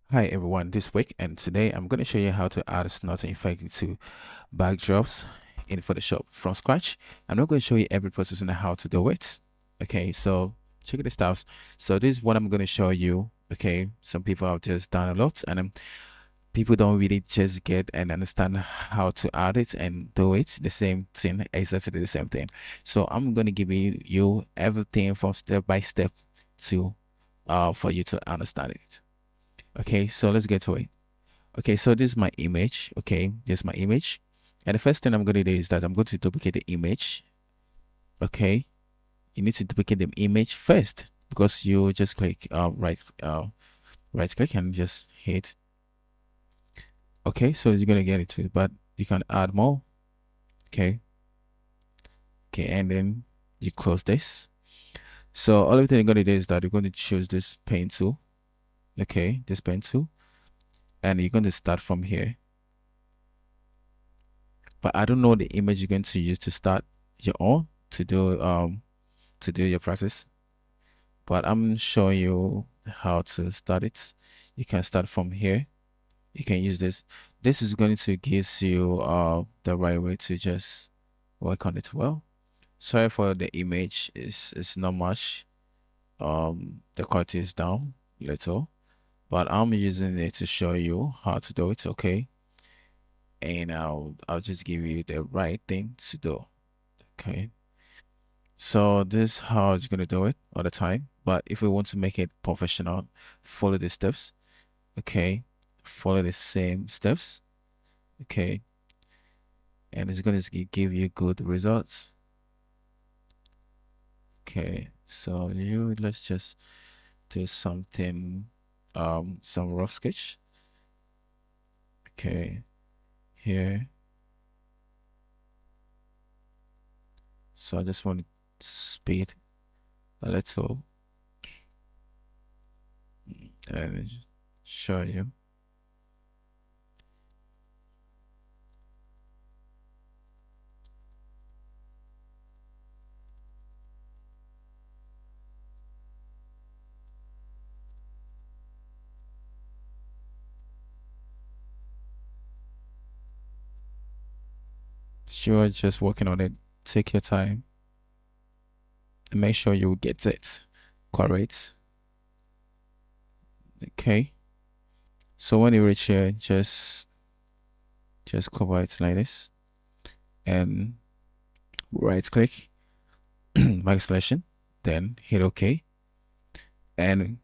Hi everyone, this week and today I'm going to show you how to add a Snoot effect to backdrops in Photoshop from scratch. I'm not going to show you every process and how to do it. Okay, so check this out. So this is what I'm going to show you. Okay, some people have just done a lot and people don't really just get and understand how to add it and do it the same thing, exactly the same thing. So I'm going to give you everything from step by step to for you to understand it. Okay, so let's get to it. Okay, so this is my image. Okay, this is my image. And the first thing I'm going to do is that I'm going to duplicate the image. Okay, you need to duplicate the image first because you just click right click and just hit. Okay, so you're going to get it too, but you can add more. Okay, okay, and then you close this. So all of the thing you're going to do is that you're going to choose this pen tool. Okay, this pen tool, and you're going to start from here. But I don't know the image you're going to use to start your own to do your process, but I'm showing you how to start it. You can start from here. You can use this is going to give you the right way to just work on it well. Sorry for the image, it's not much. The quality is down little, but I'm using it to show you how to do it. Okay, and I'll just give you the right thing to do. Okay, so this is how it's gonna do it all the time. But if we want to make it professional, follow the steps. Okay, follow the same steps. Okay, and it's gonna give you good results. Okay, so let's just do something, some rough sketch. Okay, here. So I just want to speed a little and show you. You're just working on it. Take your time and make sure you get it correct. Okay, so when you reach here, just cover it like this and right click back selection, then hit OK and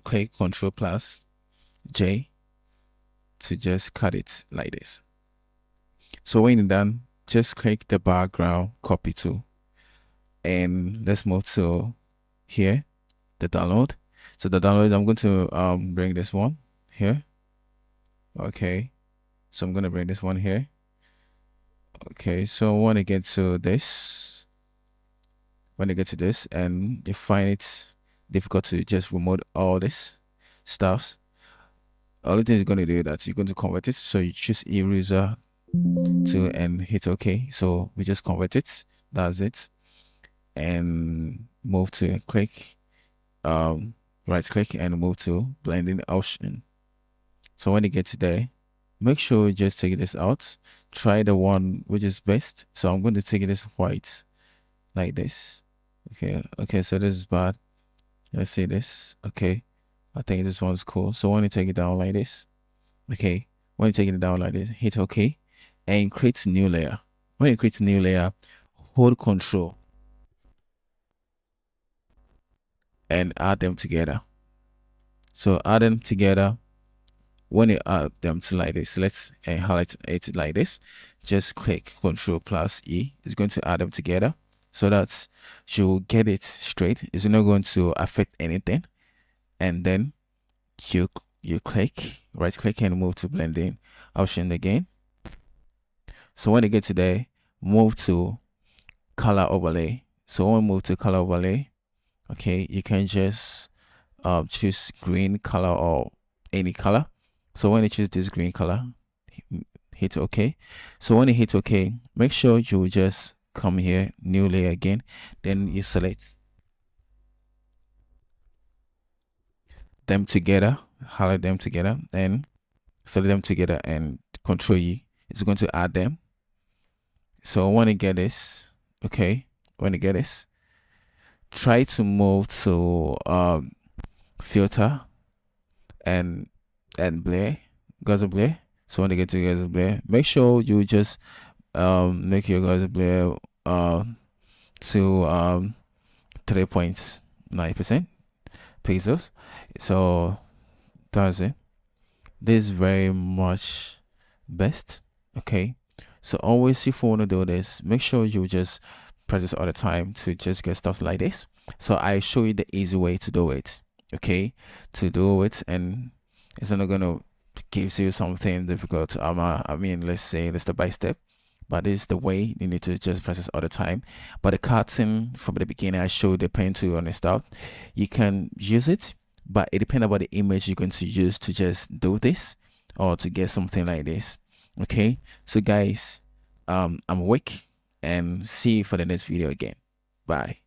click Ctrl plus J to just cut it like this. So when you're done, just click the background copy tool and let's move to here, the download. So the download, I'm going to bring this one here. Okay, so I'm going to bring this one here. Okay, so when I get to this, and you find it difficult to just remove all this stuffs, all the thing you're going to do that you're going to convert it. So you choose eraser to and hit OK. So we just convert it. That's it. And move to click, right click and move to blending option. So when you get to there, make sure you just take this out. Try the one which is best. So I'm going to take this white like this. Okay, so this is bad. Let's see this. Okay, I think this one's cool. So when you take it down like this, okay, when you take it down like this, hit OK and create new layer. When you create a new layer, hold Control and add them together. So add them together. When you add them to like this, let's highlight it like this. Just click Ctrl plus E. It's going to add them together so that you'll get it straight. It's not going to affect anything. And then you click, right click and move to blending option again. So when you get to there, move to color overlay. So when we move to color overlay, okay, you can just choose green color or any color. So when you choose this green color, hit OK. So when you hit OK, make sure you just come here, new layer again, then you select them together highlight them together and select them together, and Control E is going to add them. So when you get this, okay, when you get this, try to move to filter and blur, gauze blur. So when you get to gauze blur, make sure you just make your gauze blur to 3.9% pixels. So that's it. This is very much best. Okay, so always, if you want to do this, make sure you just practice all the time to just get stuff like this. So I show you the easy way to do it. Okay, to do it, and it's not gonna give you something difficult. I mean, let's say the step by step, but this is the way you need to just practice all the time. But the cutting from the beginning, I showed the pen tool on the start. You can use it, but it depends on the image you're going to use to just do this or to get something like this. Okay, so guys, I'm WIICCK, and see you for the next video again. Bye.